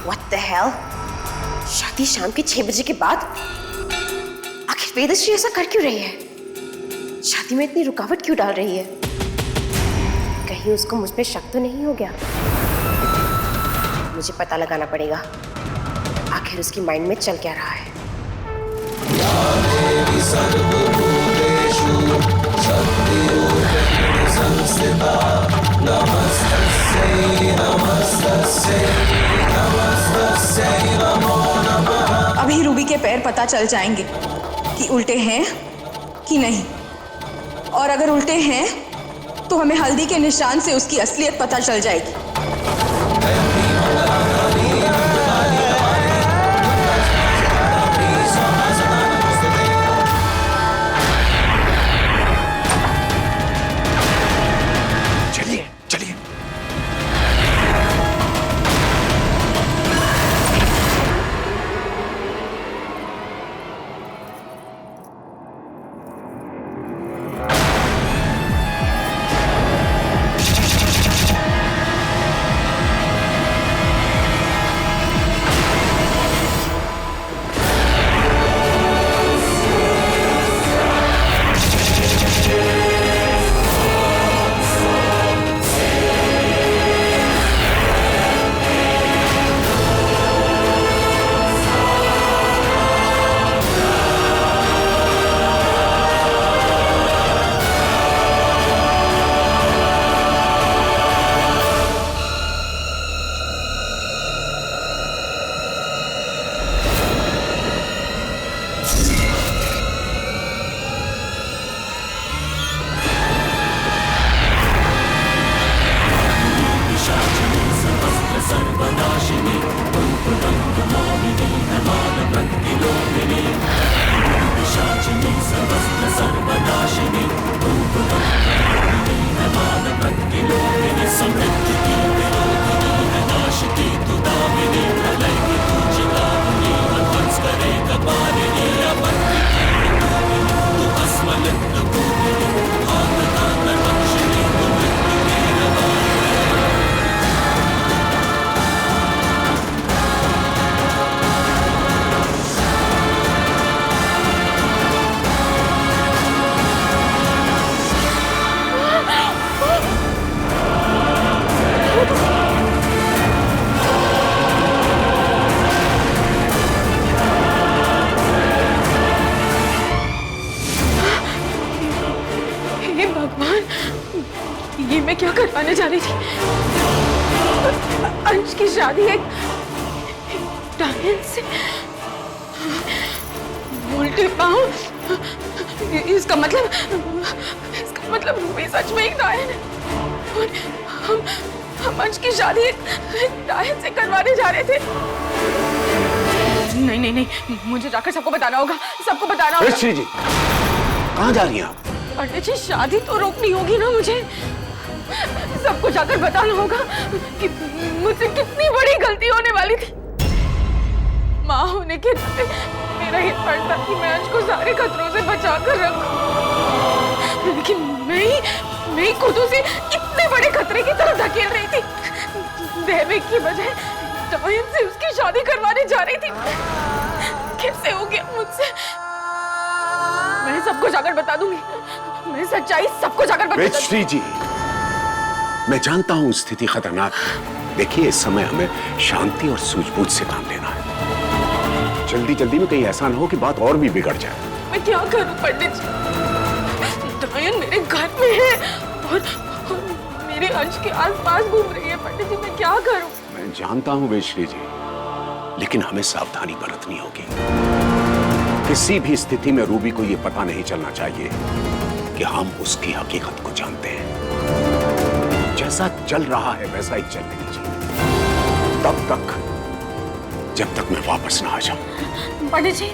What the hell? शादी शाम के 6 बजे के बाद? आखिर वेदश्री ऐसा कर क्यों रही है? शादी में इतनी रुकावट क्यों डाल रही है? कहीं उसको मुझ पे शक तो नहीं हो गया? मुझे पता लगाना पड़ेगा आखिर उसकी माइंड में चल क्या रहा है। अभी रूबी के पैर पता चल जाएंगे कि उल्टे हैं कि नहीं, और अगर उल्टे हैं तो हमें हल्दी के निशान से उसकी असलियत पता चल जाएगी। ये मैं क्या करवाने जा रही थी? अंश की शादी एक डायन से? उल्टे पाँव? इसका मतलब रूबी सच में एक डायन है और हम अंश की शादी एक डायन से करवाने जा रहे थे। नहीं, मुझे जाकर सबको बताना होगा, सबको बताना होगा। श्री जी, कहाँ जा रही हैं आप? पंडित जी, शादी तो रोकनी होगी ना मुझे। सबको जाकर बताना होगा कि मुझसे कितनी बड़ी गलती होने वाली थी। माँ होने के नाते मेरा ही फर्ज था कि मैं अंश को सारे खतरों से बचा कर रखूं, लेकिन मैं खुद उसे इतने बड़े खतरे की तरफ धकेल रही थी। देवे की बजाय डायन से उसकी शादी करवाने जा रही थी। कैसे हो गया मुझसे? मैं सबको जाकर बता दूंगी, मैं सच्चाई सबको जाकर बता दूंगी। श्री जी, मैं जानता हूं स्थिति खतरनाक है। देखिए, इस समय हमें शांति और सूझबूझ से काम लेना है। जल्दी में कहीं ऐसा ना हो कि बात और भी बिगड़ जाए। मैं क्या करूं पंडित जी? डायन मेरे घर में है और मेरे अंश के आसपास घूम रही है। पंडित जी, मैं क्या करूं? मैं जानता हूं वेश्री जी, लेकिन हमें सावधानी बरतनी होगी। किसी भी स्थिति में रूबी को यह पता नहीं चलना चाहिए कि हम उसकी हकीकत को जानते हैं। जैसा चल रहा है वैसा ही चलने दीजिए, तब तक जब तक मैं वापस ना आ जाऊं। पंडित जी,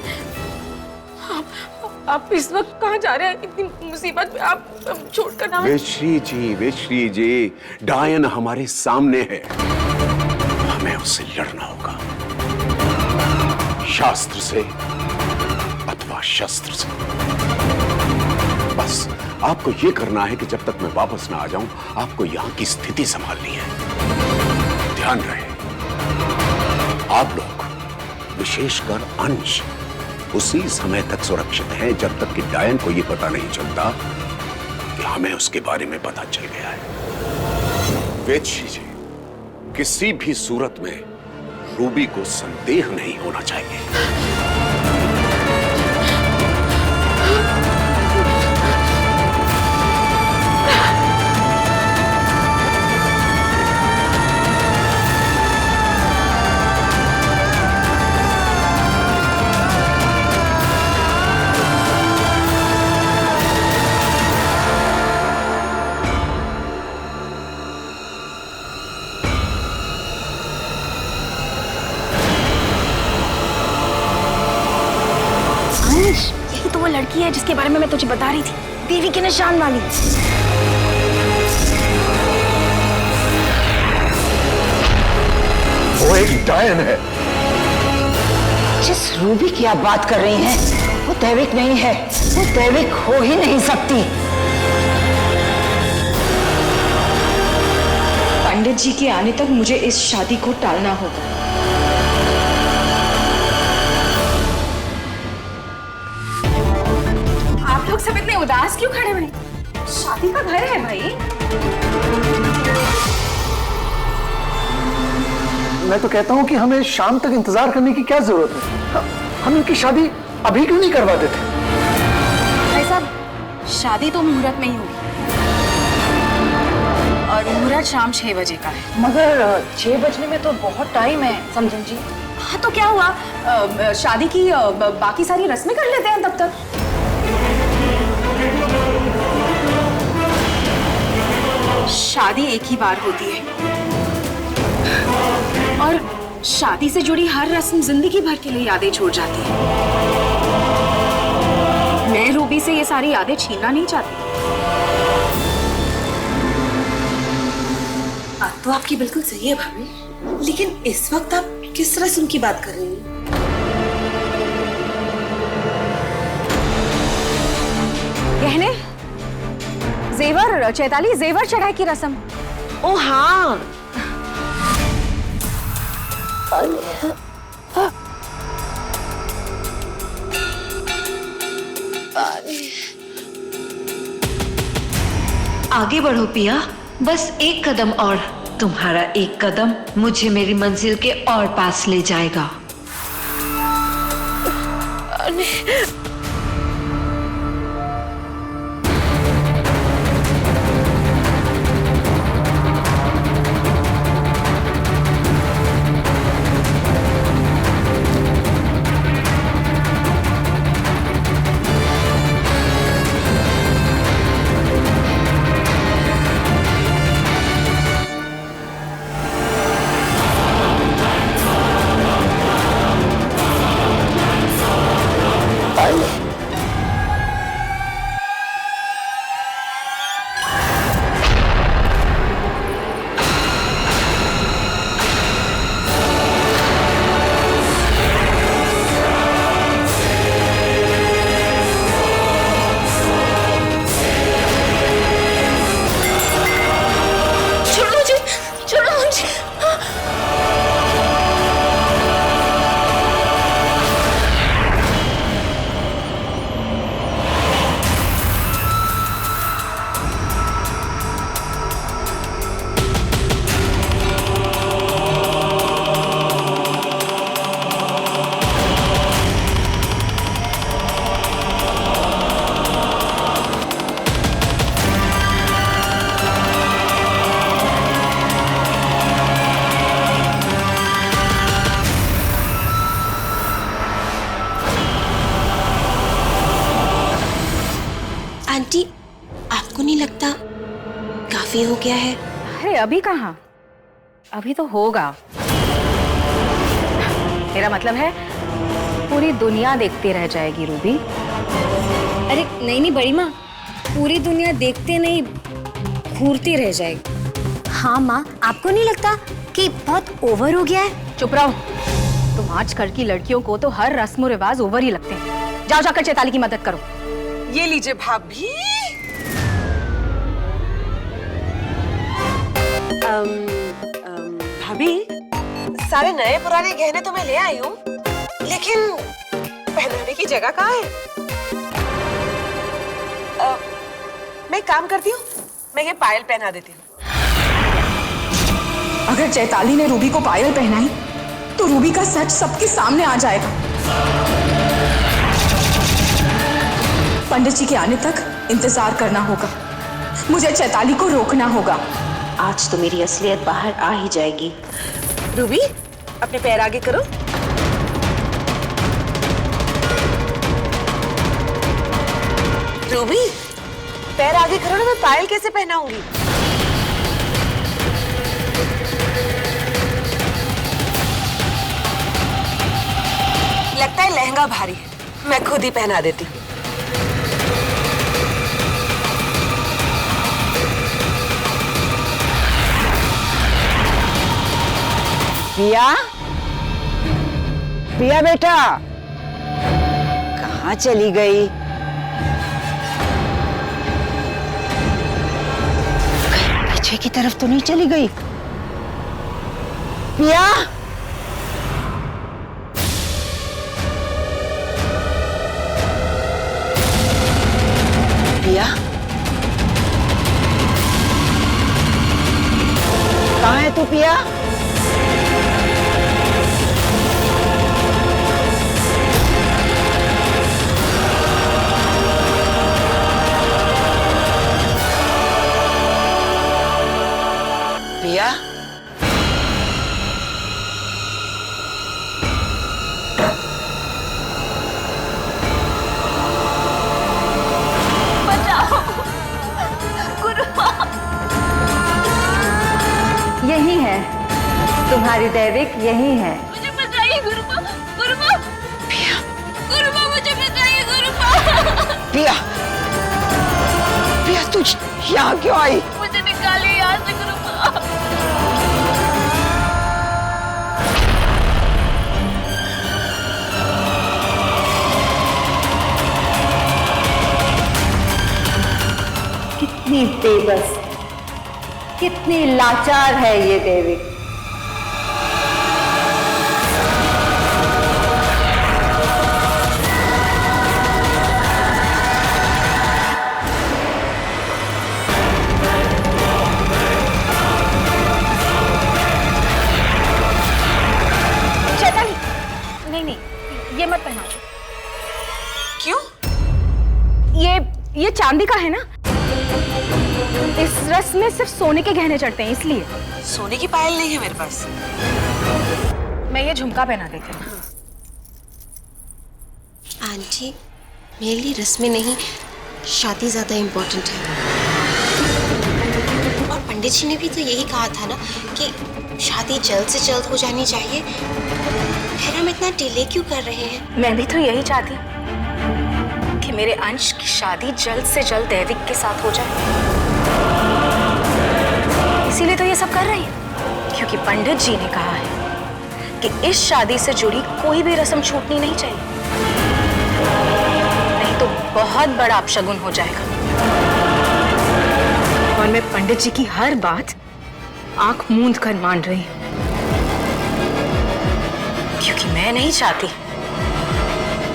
आप इस वक्त कहाँ जा रहे हैं? इतनी मुसीबत में आप छोड़कर ना। वेश्री जी, डायन हमारे सामने है, हमें उससे लड़ना होगा, शास्त्र से अथवा शस्त्र से। बस आपको यह करना है कि जब तक मैं वापस ना आ जाऊं, आपको यहां की स्थिति संभालनी है। ध्यान रहे, आप लोग, विशेषकर अंश, उसी समय तक सुरक्षित हैं जब तक कि डायन को यह पता नहीं चलता कि हमें उसके बारे में पता चल गया है। वेदश्री जी, किसी भी सूरत में रूबी को संदेह नहीं होना चाहिए। यही तो वो लड़की है जिसके बारे में मैं तुझे बता रही थी, देवी के निशान वाली। वो एक डायन है। जिस रूबी की आप बात कर रही हैं, वो दैविक नहीं है, वो दैविक हो ही नहीं सकती। पंडित जी के आने तक मुझे इस शादी को टालना होगा। आप लोग सब इतने उदास क्यों खड़े हुए? शादी का घर है भाई। मैं तो कहता हूं कि हमें शाम तक इंतजार करने की क्या जरूरत है। हम इनकी शादी अभी क्यों नहीं करवा देते? भाई साहब, शादी तो मुहूर्त में ही होगी और मुहूर्त शाम 6 बजे का है। मगर 6 बजने में तो बहुत टाइम है समझन जी। हाँ तो क्या हुआ, शादी की बाकी सारी रस्में कर लेते हैं तब तक। शादी एक ही बार होती है और शादी से जुड़ी हर रस्म जिंदगी भर के लिए यादें छोड़ जाती है। मैं रूबी से ये सारी यादें छीनना नहीं चाहती। बात तो आपकी बिल्कुल सही है भाभी, लेकिन इस वक्त आप किस रस्म की बात कर रही हैं? गहने, जेवर, चैताली, जेवर चढ़ाई की रस्म। ओ हाँ, आगे बढ़ो पिया, बस एक कदम और। तुम्हारा एक कदम मुझे मेरी मंजिल के और पास ले जाएगा। आंटी, आपको नहीं लगता काफी हो गया है? अरे अभी कहाँ, अभी तो होगा। मेरा मतलब है पूरी दुनिया देखती रह जाएगी रूबी। अरे नहीं नहीं बड़ी माँ, पूरी दुनिया देखते नहीं घूरती रह जाएगी। हाँ माँ, आपको नहीं लगता कि बहुत ओवर हो गया है? चुप रहो, तुम आजकल की लड़कियों को तो हर रस्म रिवाज ओवर ही लगते हैं। जाओ जाकर चैताली की मदद करो। ये लीजिए भाभी। भाभी, सारे नए पुराने गहने तो मैं ले आई हूँ, लेकिन पहनाने की जगह कहाँ है? मैं एक काम करती हूँ, मैं ये पायल पहना देती हूँ। अगर चैताली ने रूबी को पायल पहनाई तो रूबी का सच सबके सामने आ जाएगा। पंडित जी के आने तक इंतजार करना होगा। मुझे चैताली को रोकना होगा। आज तो मेरी असलियत बाहर आ ही जाएगी। रूबी, अपने पैर आगे करो। रूबी, पैर आगे करो ना, मैं पायल कैसे पहनाऊंगी? लगता है लहंगा भारी है, मैं खुद ही पहना देती हूँ। पिया, पिया बेटा, कहाँ चली गई? पीछे की तरफ तो नहीं चली गई? पिया, पिया, कहाँ है तू पिया? पिया, यही है तुम्हारी दैविक, यही है। मुझे बचाइए गुरुमा, गुरुमा, पिया, गुरुमा, मुझे बचाइए गुरुमा। पिया, पिया तू यहाँ क्यों आई? मुझे निकालिए यहाँ से गुरुमा। कितनी बेबस, कितनी लाचार है ये दैविक। चैताली, नहीं नहीं, ये मत पहना। क्यों? ये चांदी का है ना? इस रस्म में सिर्फ सोने के गहने चढ़ते हैं, इसलिए। सोने की पायल नहीं है मेरे पास। मैं ये झुमका पहना देती हूँ। आंटी, मेरे लिए रस्में नहीं, शादी ज्यादा इम्पोर्टेंट है। और पंडित जी ने भी तो यही कहा था ना कि शादी जल्द से जल्द हो जानी चाहिए। फिर हम इतना डिले क्यों कर रहे हैं? मैं भी तो यही चाहती हूँ कि मेरे अंश की शादी जल्द से जल्द दैविक के साथ हो जाए। इसीलिए तो ये सब कर रही है, क्योंकि पंडित जी ने कहा है कि इस शादी से जुड़ी कोई भी रस्म छूटनी नहीं चाहिए, नहीं तो बहुत बड़ा अपशगुन हो जाएगा। और मैं पंडित जी की हर बात आंख मूंद कर मान रही हूं, क्योंकि मैं नहीं चाहती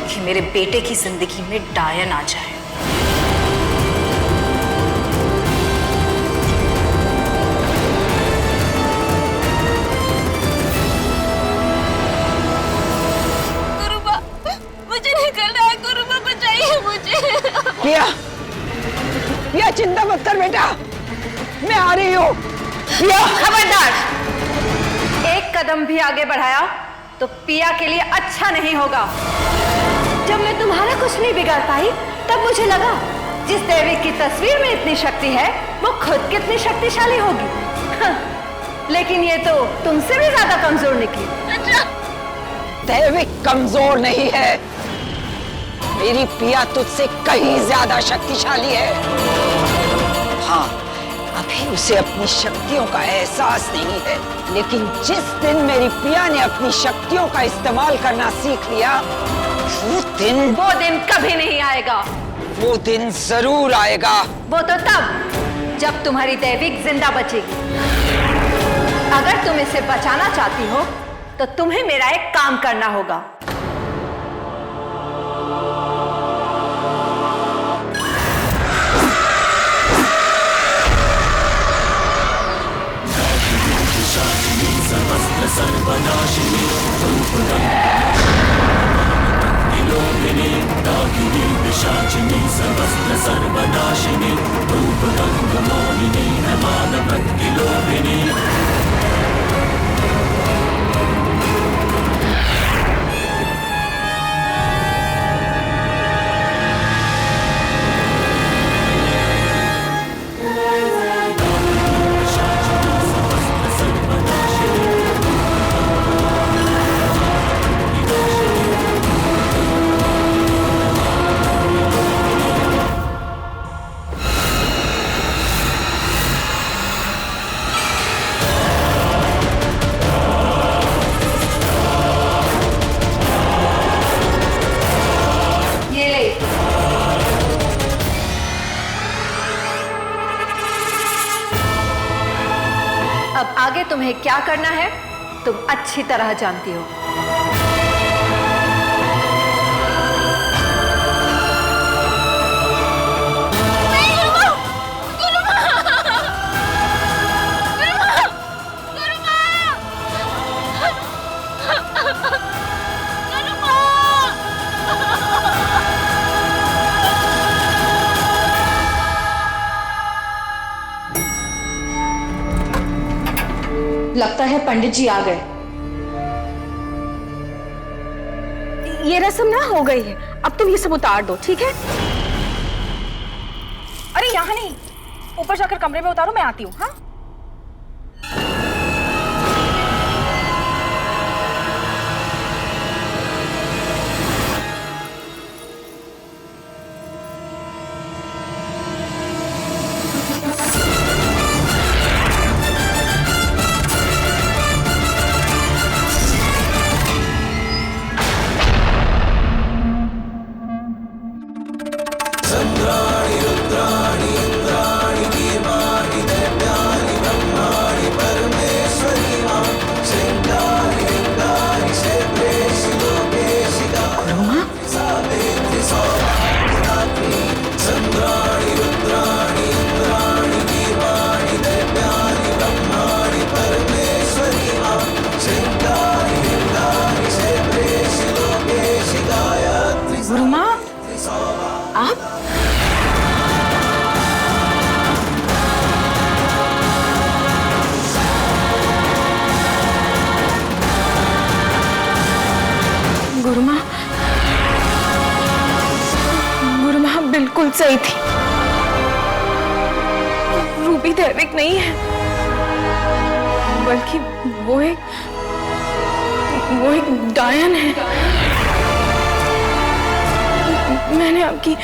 कि मेरे बेटे की जिंदगी में डायन आ जाए। पिया, पिया चिंता मत कर बेटा, मैं आ रही हूँ। पिया, खबरदार, एक कदम भी आगे बढ़ाया तो पिया के लिए अच्छा नहीं होगा। जब मैं तुम्हारा कुछ नहीं बिगाड़ पाई, तब मुझे लगा जिस दैविक की तस्वीर में इतनी शक्ति है, वो खुद कितनी शक्तिशाली होगी। लेकिन ये तो तुमसे भी ज्यादा कमजोर निकली। दैविक कमजोर नहीं है, मेरी पिया तुझसे कहीं ज्यादा शक्तिशाली है। हाँ, अभी उसे अपनी शक्तियों का एहसास नहीं है, लेकिन जिस दिन मेरी पिया ने अपनी शक्तियों का इस्तेमाल करना सीख लिया, वो दिन कभी नहीं आएगा। वो दिन जरूर आएगा। वो तो तब जब तुम्हारी दैविक जिंदा बचेगी। अगर तुम इसे बचाना चाहती हो तो तुम्हें मेरा एक काम करना होगा। अब आगे तुम्हें क्या करना है तुम अच्छी तरह जानती हो। लगता है पंडित जी आ गए। ये रस्म ना हो गई है, अब तुम ये सब उतार दो, ठीक है? अरे यहाँ नहीं, ऊपर जाकर कमरे में उतारो, मैं आती हूँ। हाँ बिल्कुल सही थी। रूबी दैविक नहीं है, बल्कि वो एक डायन है। मैंने आपकी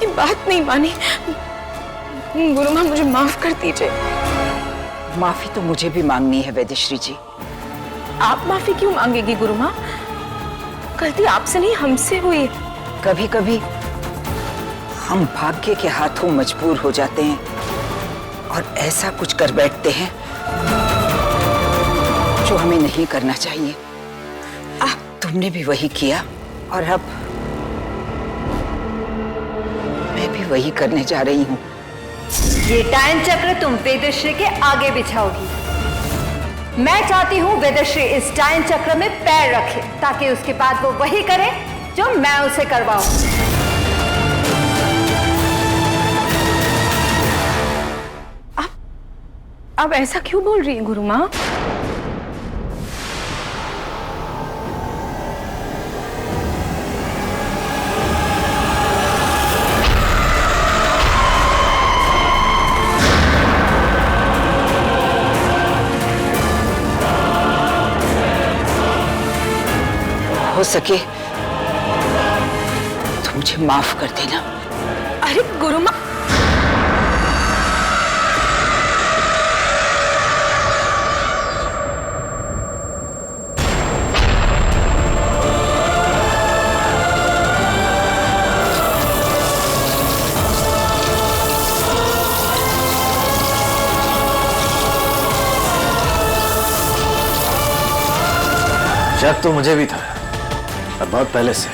बात नहीं मानी। गुरु माँ मुझे माफ कर दीजिए। माफी तो मुझे भी मांगनी है वैदेश्री जी। आप माफी क्यों मांगेगी गुरु माँ? गलती आपसे नहीं हमसे हुई। कभी कभी हम भाग्य के हाथों मजबूर हो जाते हैं और ऐसा कुछ कर बैठते हैं जो हमें नहीं करना चाहिए। तुमने भी वही किया और अब मैं भी वही करने जा रही हूँ। ये डायन चक्र तुम वेदश्री के आगे बिछाओगी। मैं चाहती हूँ वेदश्री इस डायन चक्र में पैर रखे ताकि उसके बाद वो वही करे जो मैं उसे करवाऊं। आप ऐसा क्यों बोल रही हैं गुरु माँ? हो सके तो मुझे माफ कर देना। अरे गुरु माँ, शक तो मुझे भी था, और बहुत पहले से,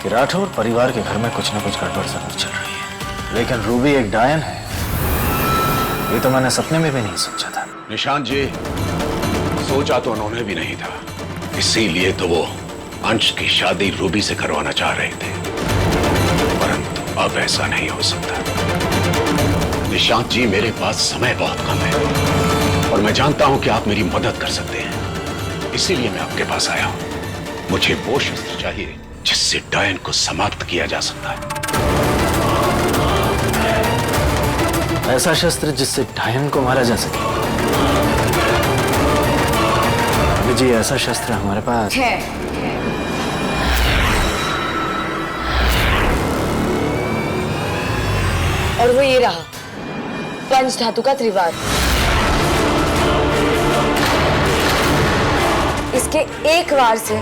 कि राठौर परिवार के घर में कुछ ना कुछ गड़बड़ जरूर चल रही है। लेकिन रूबी एक डायन है, ये तो मैंने सपने में भी नहीं सोचा था। निशांत जी, सोचा तो उन्होंने भी नहीं था, इसीलिए तो वो अंश की शादी रूबी से करवाना चाह रहे थे, परंतु अब ऐसा नहीं हो सकता। निशांत जी, मेरे पास समय बहुत कम है और मैं जानता हूं कि आप मेरी मदद कर सकते हैं, इसीलिए मैं आपके पास आया हूं। मुझे वो शस्त्र चाहिए जिससे डायन को समाप्त किया जा सकता है। ऐसा शस्त्र जिससे डायन को मारा जा सके? जी, ऐसा शस्त्र हमारे पास है। और वो ये रहा, पंच धातु का त्रिवार। इसके एक वार से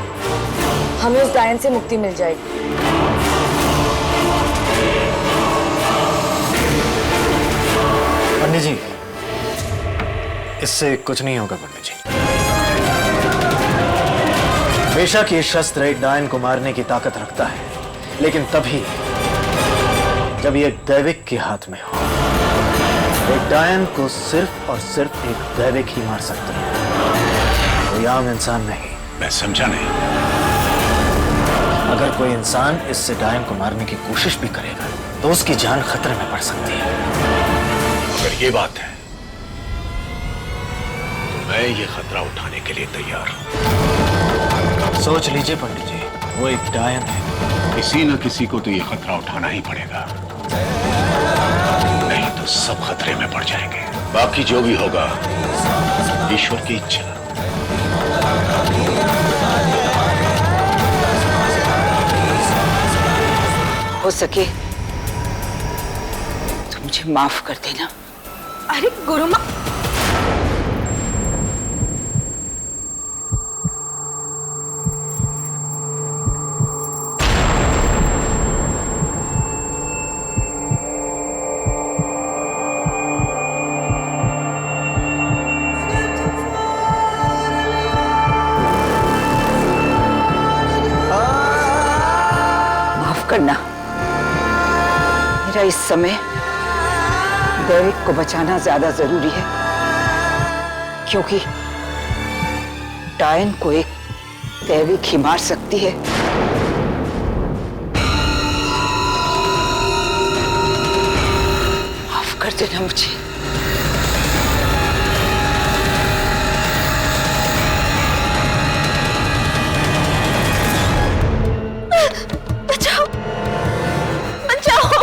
हमें उस डायन से मुक्ति मिल जाएगी। पंडित जी, इससे कुछ नहीं होगा पंडित जी। बेशक ये शस्त्र एक डायन को मारने की ताकत रखता है, लेकिन तभी जब ये एक दैविक के हाथ में हो। एक डायन को सिर्फ और सिर्फ एक दैविक ही मार सकता है, कोई आम इंसान नहीं। मैं समझा नहीं। अगर कोई इंसान इससे डायन को मारने की कोशिश भी करेगा तो उसकी जान खतरे में पड़ सकती है। अगर ये बात है तो मैं ये खतरा उठाने के लिए तैयार हूं। सोच लीजिए पंडित जी, वो एक डायन है। किसी न किसी को तो ये खतरा उठाना ही पड़ेगा, नहीं तो सब खतरे में पड़ जाएंगे। बाकी जो भी होगा ईश्वर की इच्छा। हो सके तो मुझे माफ कर देना। अरे गुरु माँ, माफ करना। मेरा इस समय दैविक को बचाना ज्यादा जरूरी है, क्योंकि डायन को एक दैविक ही मार सकती है। माफ कर देना मुझे। बचाओ, बचाओ।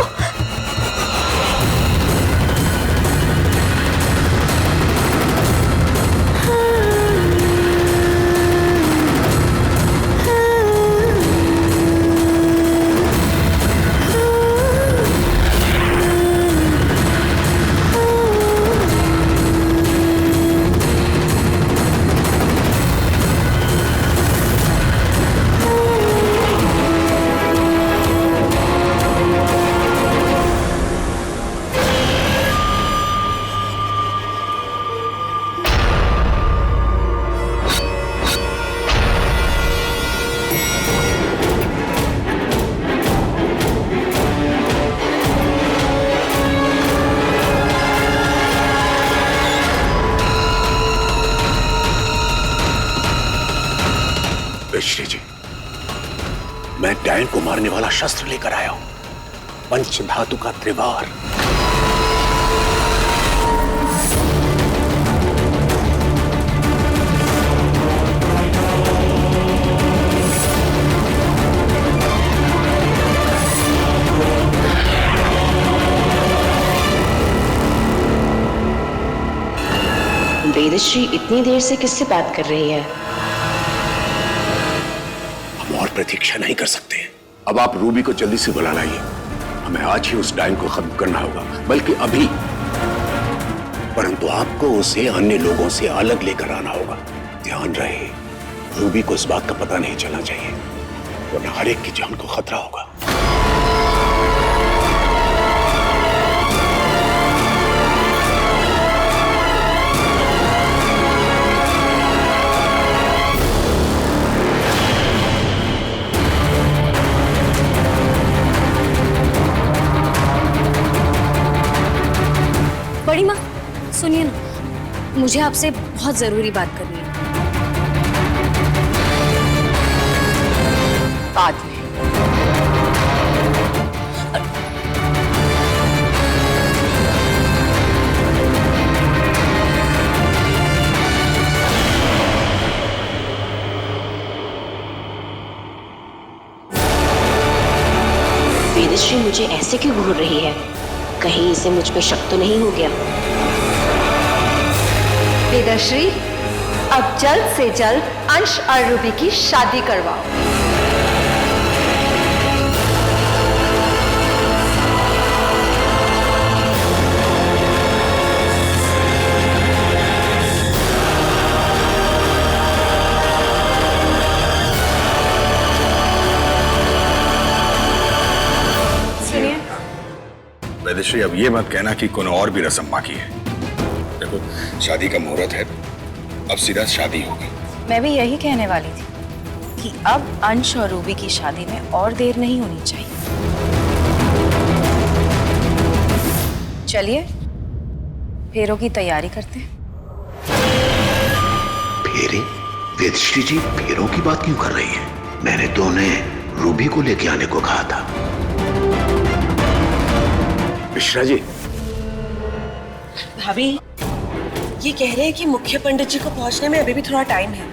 श्री जी, मैं डायन को मारने वाला शस्त्र लेकर आया हूं, पंच धातु का त्रिवार। वेदश्री इतनी देर से किससे बात कर रही है? और प्रतीक्षा नहीं कर सकते। अब आप रूबी को जल्दी से बुला लाइए। हमें आज ही उस डायन को खत्म करना होगा, बल्कि अभी। परंतु आपको उसे अन्य लोगों से अलग लेकर आना होगा। ध्यान रहे, रूबी को इस बात का पता नहीं चलना चाहिए, वरना हर एक की जान को खतरा होगा। मुझे आपसे बहुत जरूरी बात करनी है। बाद में। वेदश्री मुझे ऐसे क्यों घूर रही है? कहीं इसे मुझ पे शक तो नहीं हो गया? वेदश्री, अब जल्द से जल्द अंश और रूबी की शादी करवाओ। वेदश्री, अब ये मत कहना कि कोनो और भी रस्म बाकी है। देखो, शादी का मुहूर्त है, अब सीधा शादी होगी। मैं भी यही कहने वाली थी कि अब अंश और रूबी की शादी में और देर नहीं होनी चाहिए। चलिए फेरों की तैयारी करते हैं। फेरे? वेदश्री जी फेरों की बात क्यों कर रही है? मैंने तो उन्हें रूबी को लेके आने को कहा था। मिश्रा जी। भाभी, ये कह रहे हैं कि मुख्य पंडित जी को पहुंचने में अभी भी थोड़ा टाइम है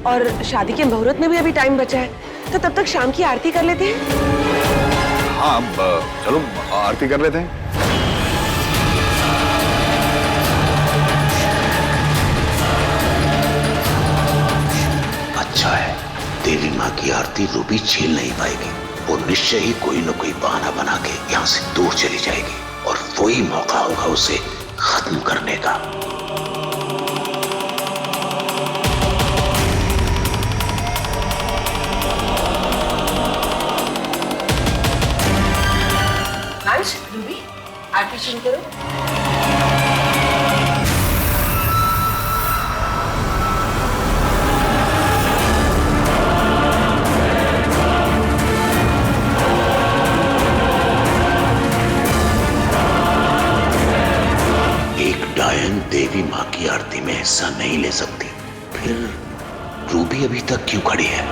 और शादी के मुहूर्त में भी अभी टाइम बचा है, तो तब तक शाम की आरती कर लेते हैं। हाँ, चलो आरती कर लेते हैं। अच्छा है, देवी माँ की आरती रूबी झेल नहीं पाएगी। वो निश्चय ही कोई न कोई बहाना बना के यहाँ से दूर चली जाएगी और वही मौका होगा उसे खत्म करने का। अंश, रूबी, आरती शुरू करो। देवी माँ की आरती में हिस्सा नहीं ले सकती, फिर रूबी अभी तक क्यों खड़ी है?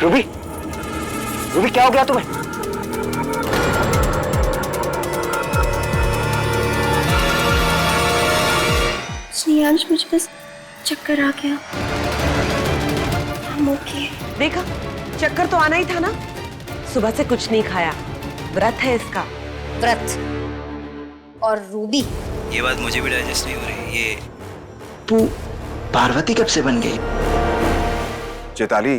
रूबी, रूबी क्या हो गया तुम्हें? स्नेहांश, मुझे बस चक्कर आ गया। देखा, चक्कर तो आना ही था ना। सुबह से कुछ नहीं खाया, व्रत है इसका। व्रत? और रूबी? ये बात मुझे भी डाइजेस्ट नहीं हो रही। ये तू पार्वती कब से बन गई? चैताली,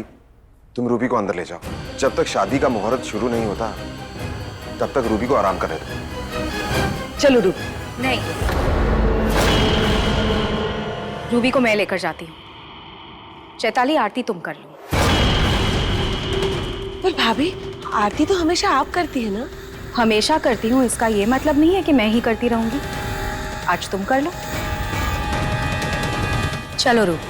तुम रूबी को अंदर ले जाओ। जब तक शादी का मुहूर्त शुरू नहीं होता तब तक रूबी को आराम करने दो। चलो रूबी। नहीं, रूबी को मैं लेकर जाती हूँ। चैताली, आरती तुम कर लो। पर भाभी, आरती तो हमेशा आप करती है ना? हमेशा करती हूँ, इसका ये मतलब नहीं है कि मैं ही करती रहूंगी। आज तुम कर लो। चलो रूबी।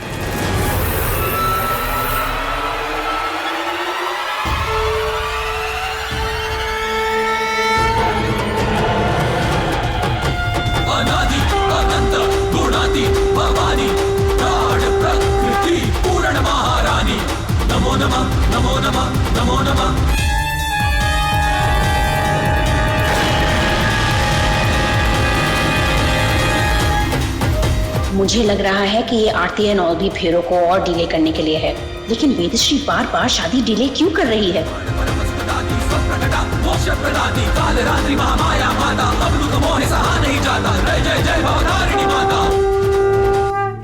अनादि अनंत गुणादि भवानी प्राण प्रकृति पूर्ण महारानी, नमो नमः, नमो नमः, नमो नमः। मुझे लग रहा है कि ये आरती एंड ऑल भी फेरों को और डिले करने के लिए है, लेकिन वेदश्री बार बार शादी डिले क्यों कर रही है?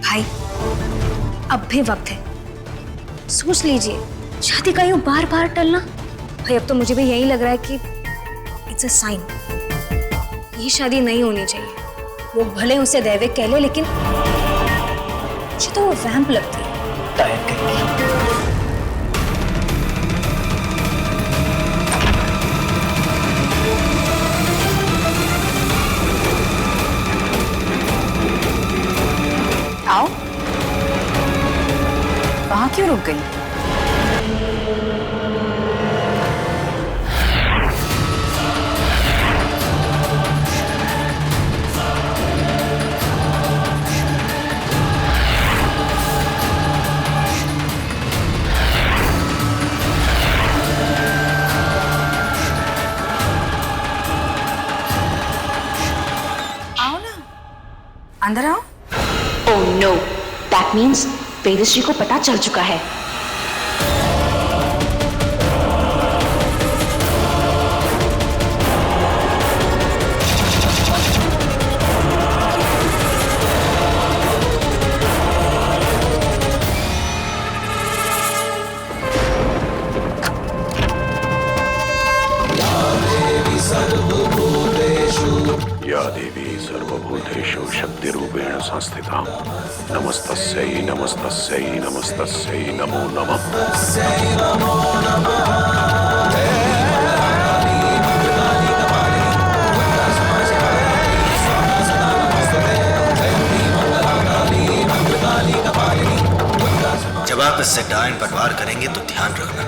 भाई, अब भी वक्त है, सोच लीजिए। शादी का यूं बार बार टलना, भाई अब तो मुझे भी यही लग रहा है कि इट्स अ साइन। ये शादी नहीं होनी चाहिए। लोग भले उसे दैविक कह ले, लेकिन मुझे तो वो वैम्प लगती है। आओ। वहां क्यों रुक गई? अंदर आओ। Oh no, that means Vedashree को पता चल चुका है। या देवी सर्वभूतेषु शक्तिरूपेण संस्थिता नमस्तस्यै नमस्तस्यै नमस्तस्यै नमो नमः। जब आप इससे डायन पर वार करेंगे तो ध्यान रखना,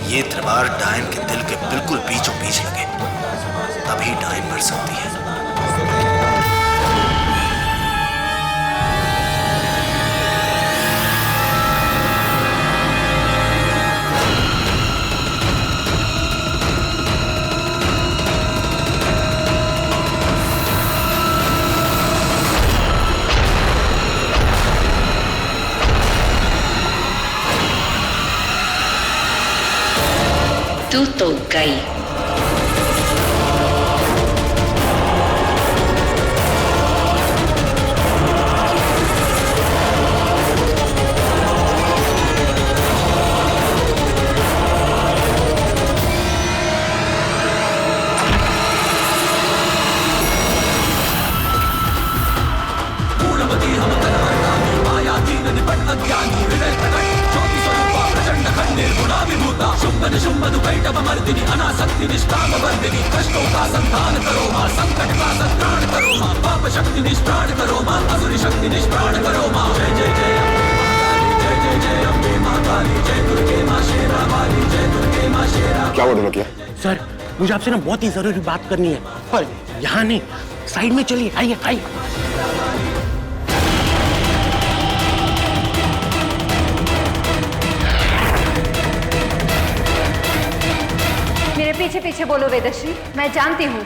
ये तलवार डायन के दिल के बिल्कुल बीचों बीच लगे, तभी डायन मर सकती है। तू तो गई। क्या हुआ ढोलकिया? सर मुझे आपसे ना बहुत ही जरूरी बात करनी है, पर यहाँ नहीं, साइड में चलिए, आइए आइए। मेरे पीछे पीछे बोलो वेदश्री। मैं जानती हूँ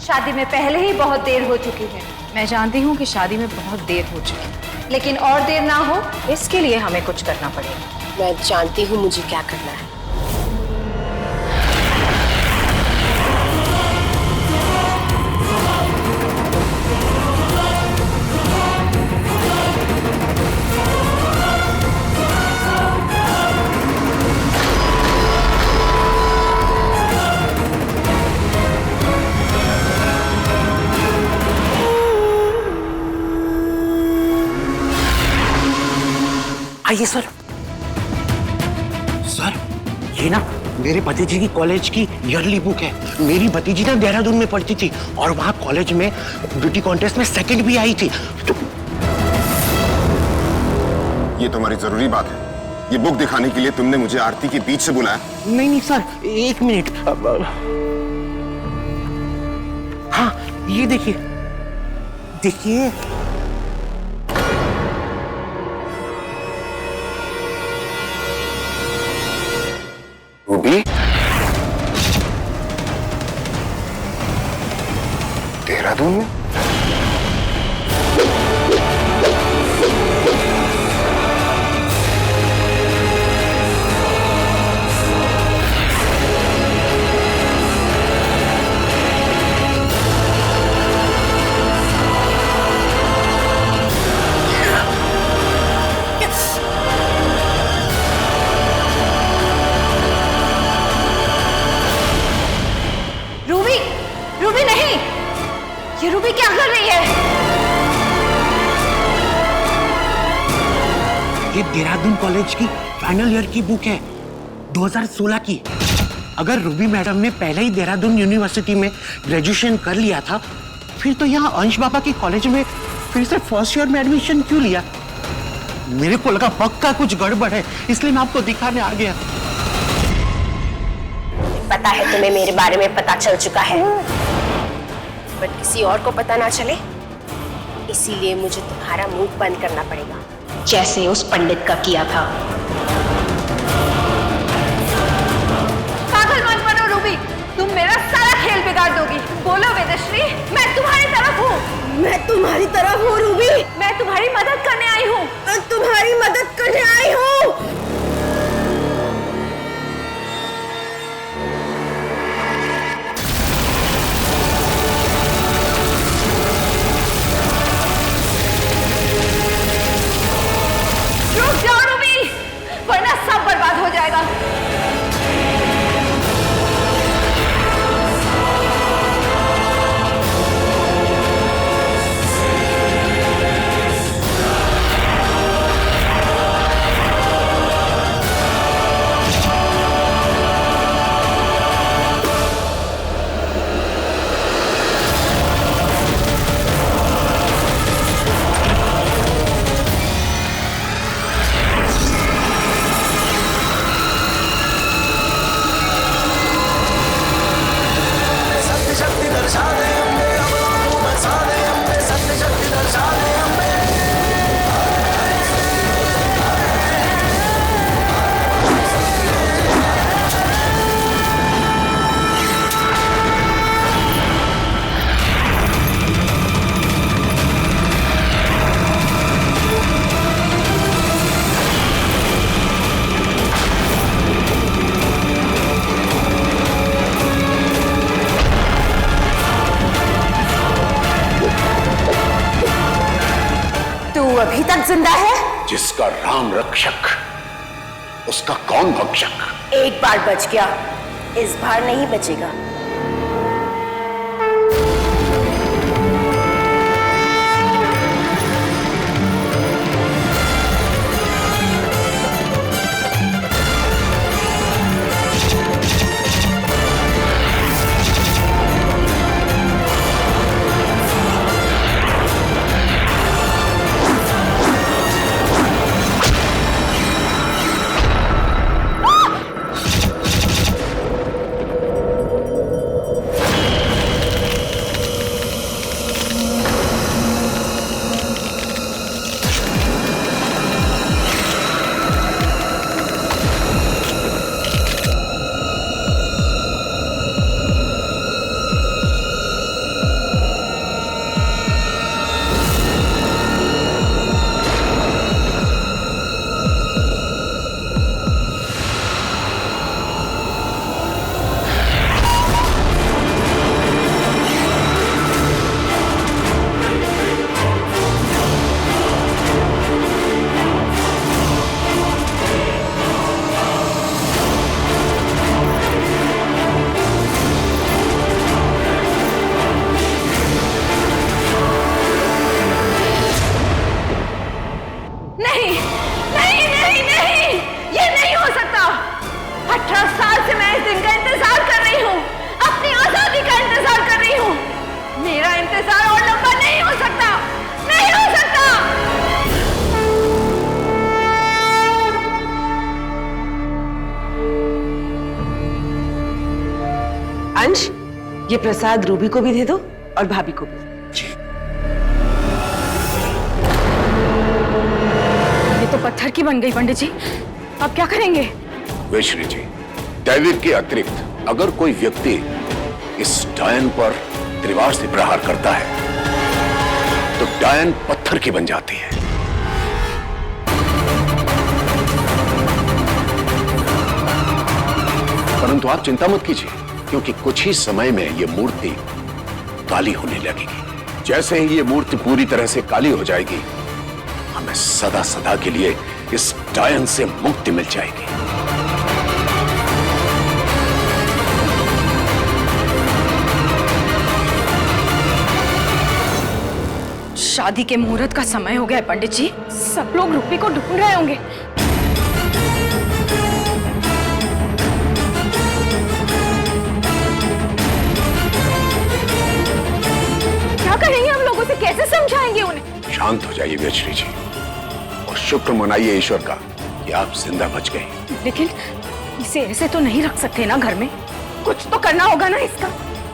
शादी में पहले ही बहुत देर हो चुकी है। मैं जानती हूँ कि शादी में बहुत देर हो चुकी है, लेकिन और देर ना हो इसके लिए हमें कुछ करना पड़ेगा। मैं जानती हूँ मुझे क्या करना है। आइए सर। सर ये ना मेरे भतीजी की कॉलेज की ईयरली बुक है। मेरी भतीजी ना देहरादून में पढ़ती थी और वहां कॉलेज में ब्यूटी कॉन्टेस्ट में सेकंड भी आई थी। तो ये तुम्हारी जरूरी बात है? ये बुक दिखाने के लिए तुमने मुझे आरती के बीच से बुलाया? नहीं नहीं सर, एक मिनट। हाँ ये देखिए, देखिए रूबी, देहरादून में? रूबी नहीं, ये रूबी क्या कर रही है? ये देहरादून कॉलेज की फाइनल ईयर की बुक है, 2016 की। अगर रूबी मैडम ने पहले ही देहरादून यूनिवर्सिटी में ग्रेजुएशन कर लिया था, फिर तो यहाँ अंश बाबा के कॉलेज में फिर से फर्स्ट ईयर में एडमिशन क्यों लिया? मेरे को लगा पक्का कुछ गड़बड़ है, इसलिए मैं आपको दिखाने आ गया। पता है तुम्हें मेरे बारे में पता चल चुका है, पर किसी और को पता ना चले, इसीलिए मुझे तुम्हारा मुंह बंद करना पड़ेगा, जैसे उस पंडित का किया था। पागल मत बनो रूबी, तुम मेरा सारा खेल बिगाड़ दोगी। बोलो वेदश्री, मैं तुम्हारी तरफ हूँ। मैं तुम्हारी तरफ हूँ रूबी, मैं तुम्हारी मदद करने आई हूँ, तुम्हारी मदद करने आई हूँ। रुक जाओ रूबी, वरना सब बर्बाद हो जाएगा। अभी तक जिंदा है? जिसका राम रक्षक उसका कौन भक्षक? एक बार बच गया, इस बार नहीं बचेगा। अंश, ये प्रसाद रूबी को भी दे दो और भाभी को भी। ये तो पत्थर की बन गई पंडित जी, अब क्या करेंगे? वैश्री जी, दैविक के अतिरिक्त अगर कोई व्यक्ति इस डायन पर तलवार से प्रहार करता है तो डायन पत्थर की बन जाती है। परंतु आप चिंता मत कीजिए, क्योंकि कुछ ही समय में यह मूर्ति काली होने लगेगी। जैसे ही ये मूर्ति पूरी तरह से काली हो जाएगी, हमें सदा सदा के लिए इस डायन से मुक्ति मिल जाएगी। शादी के मुहूर्त का समय हो गया है पंडित जी, सब लोग रूबी को ढूंढ रहे होंगे। क्या करेंगे हम लोगों से, कैसे समझाएंगे उन्हें? शांत हो जाइए वैश्री जी और शुक्र मनाइए ईश्वर का कि आप जिंदा बच गए। लेकिन इसे ऐसे तो नहीं रख सकते ना घर में, कुछ तो करना होगा ना इसका।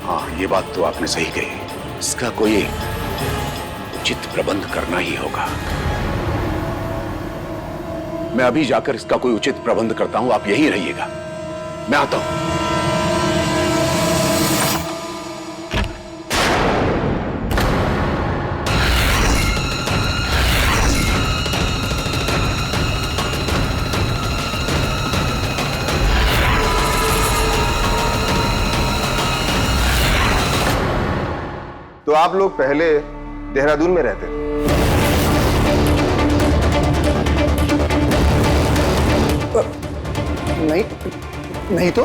हाँ, ये बात तो आपने सही कही, इसका कोई उचित प्रबंध करना ही होगा। मैं अभी जाकर इसका कोई उचित प्रबंध करता हूं, आप यहीं रहिएगा, मैं आता हूं। तो आप लोग पहले देहरादून में रहते थे। नहीं तो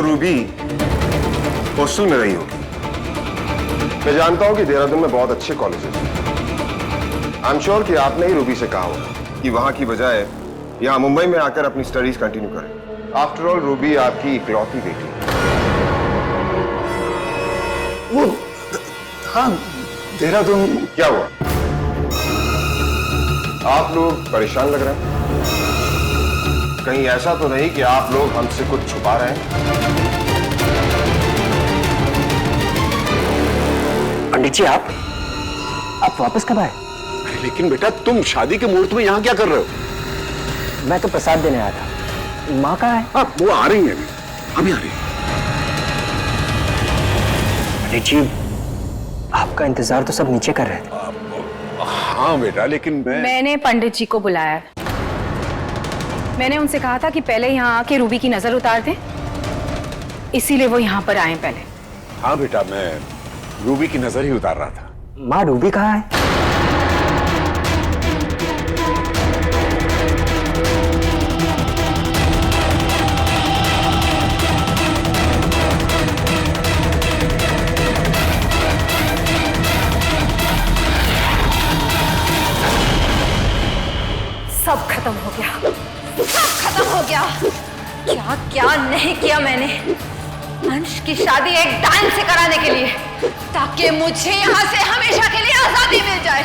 रूबी हॉस्टल में रही होगी। मैं जानता हूं कि देहरादून में बहुत अच्छे कॉलेजेस हैं। आई एम श्योर कि आपने ही रूबी से कहा होगा कि वहां की बजाय यहां मुंबई में आकर अपनी स्टडीज कंटिन्यू करें। आफ्टर ऑल रूबी आपकी इकलौती बेटी है। वो हाँ, देहरादून। क्या हुआ? आप लोग परेशान लग रहे हैं। कहीं ऐसा तो नहीं कि आप लोग हमसे कुछ छुपा रहे हैं? पंडित जी आप वापस कब आए? लेकिन बेटा तुम शादी के मुहूर्त में यहाँ क्या कर रहे हो? मैं तो प्रसाद देने आया था। माँ कहाँ है? हाँ, वो आ रही है अभी आ रही है। पंडित जी आपका इंतजार तो सब नीचे कर रहे थे। हाँ बेटा, लेकिन मैंने पंडित जी को बुलाया। मैंने उनसे कहा था कि पहले यहाँ आके रूबी की नजर उतार दें, इसीलिए वो यहाँ पर आए पहले। हाँ बेटा, मैं रूबी की नजर ही उतार रहा था। माँ रूबी कहाँ है? सब खत्म हो गया, सब खत्म हो गया। क्या क्या नहीं किया मैंने अंश की शादी एक डायन से कराने के लिए, ताकि मुझे यहाँ से हमेशा के लिए आजादी मिल जाए।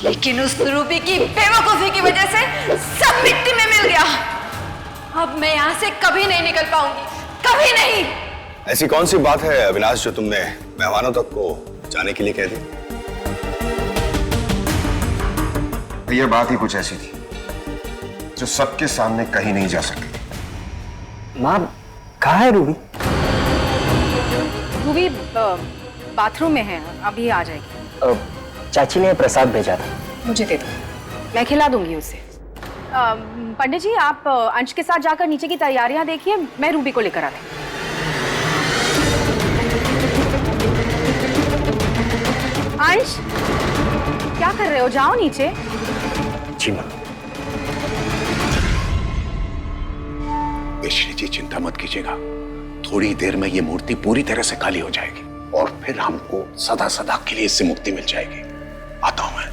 लेकिन उस रूबी की बेवकूफी की वजह से सब मिट्टी में मिल गया। अब मैं यहाँ से कभी नहीं निकल पाऊंगी, कभी नहीं। ऐसी कौन सी बात है अविनाश जो तुमने मेहमानों तक को जाने के लिए कह दी? यह बात ही कुछ ऐसी थी जो सबके सामने कहीं नहीं जा सकती। माँ कहाँ है रूबी? रूबी बाथरूम में है, अभी आ जाएगी। चाची ने प्रसाद भेजा था। मुझे दे दो, मैं खिला दूंगी उसे। पंडित जी आप अंश के साथ जाकर नीचे की तैयारियां देखिए, मैं रूबी को लेकर आती हूँ। अंश क्या कर रहे हो? जाओ नीचे। जी माँ। मिश्री जी चिंता मत कीजिएगा, थोड़ी देर में ये मूर्ति पूरी तरह से खाली हो जाएगी और फिर हमको सदा सदा के लिए इससे मुक्ति मिल जाएगी। आता हूं मैं।